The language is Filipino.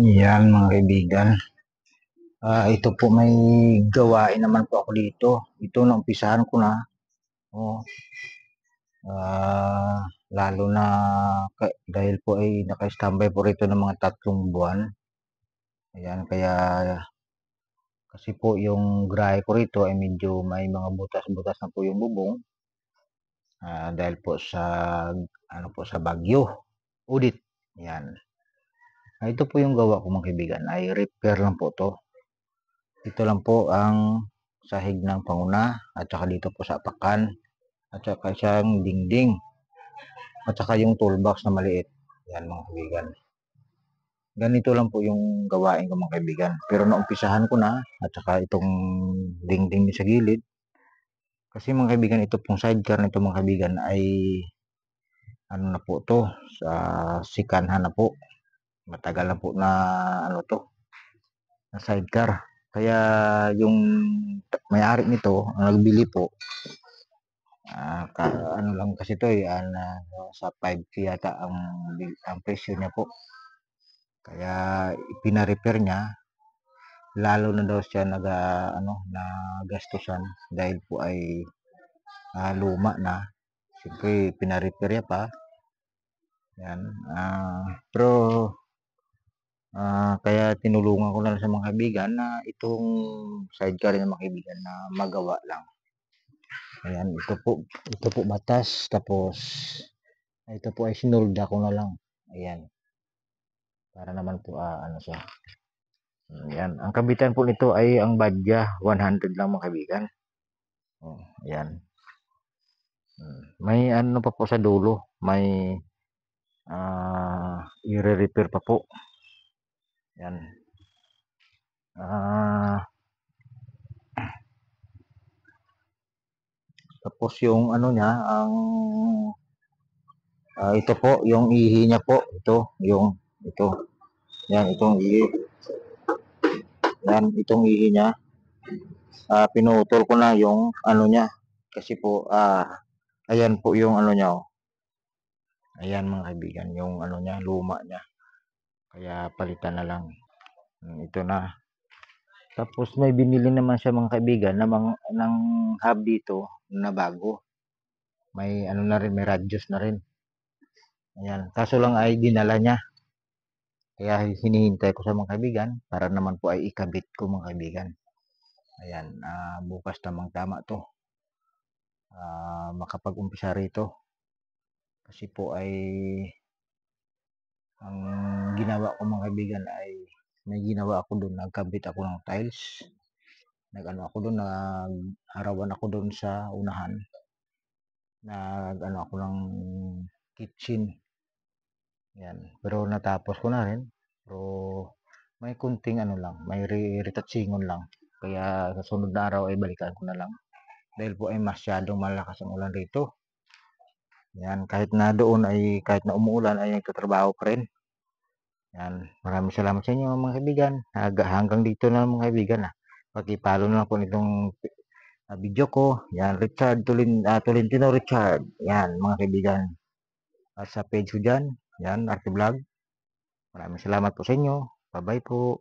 Yan mga kaibigan. Ito po may gawain naman po ako dito. Ito naumpisahan ko na. Oh, lalo na dahil po ay naka-standby po rito ng mga 3 buwan. Ayan, kaya kasi po yung grahe ko rito ay medyo may mga butas-butas na po yung bubong. Dahil po sa sa bagyo. Udit. Yan. Ito po yung gawa ko mga kaibigan. Ay repair lang po to. Ito lang po ang sahig ng panguna at saka dito po sa apakan at saka isang dingding at saka yung toolbox na maliit. Yan mga kaibigan. Ganito lang po yung gawain ko mga kaibigan. Pero naumpisahan ko na at saka itong dingding sa gilid. Kasi mga kaibigan, ito pong sidecar nito mga kaibigan ay ano na po to, sa sikanhan na po. Matagal na po na to, na sidecar. Kaya yung may-ari nito, ang nagbili po, ano lang kasi to sa 5K yata ang presyo niya po. Kaya pina-repair niya, lalo na daw siya nagastusan dahil po ay luma na. Siyempre pina-repair niya pa. Yan. Pero kaya tinulungan ko lang sa mga kaibigan na itong sidecar ng mga kaibigan na magawa lang. Ayan, ito po batas, tapos ito po ay sinulda ko na lang. Ayan. Para naman po siya. Ayan, ang kabitan po nito ay ang badya 100 lang mga kaibigan. Ayan. May ano pa po sa dulo, may i-repair pa po. Ayan. Tapos yung ano niya, ang ito po, yung ihi niya po. Ito. Yan, itong ihi. Yan, itong ihi niya. Pinutol ko na yung ano niya. Kasi po, ayan po yung ano niya. Ayan mga kaibigan, yung ano niya, luma niya. Kaya palitan na lang. Ito na. Tapos may binili naman siya mga kaibigan ng hub dito na bago. May ano na rin, may radius na rin. Ayan. Kaso lang ay dinala niya. Kaya hinihintay ko sa mga kaibigan para naman po ay ikabit ko mga kaibigan. Ayan. Bukas tamang tama to. Makapag-umpisa rito. Kasi po ay ang ginawa ko mga kaibigan ay may ginawa ako doon. Nagkabit ako ng tiles. Nag-ano ako doon, nag-arawan ako doon sa unahan. Nag-ano ako ng kitchen. Yan. Pero natapos ko na rin. Pero may kunting ano lang, may retouchingon lang. Kaya sa sunod na araw ay balikan ko na lang. Dahil po ay masyadong malakas ang ulan rito. Yan, kahit na doon ay kahit na umuulan ay nagtatrabaho pa rin. Yan, maraming salamat sa inyo mga kaibigan. Hanggang dito na mga kaibigan. Paki-follow na lang po nitong video ko. Yan, Tolentino Richard. Yan, mga kaibigan. At sa page ko dyan, yan, Arte Vlog. Maraming salamat po sa inyo. Bye-bye po.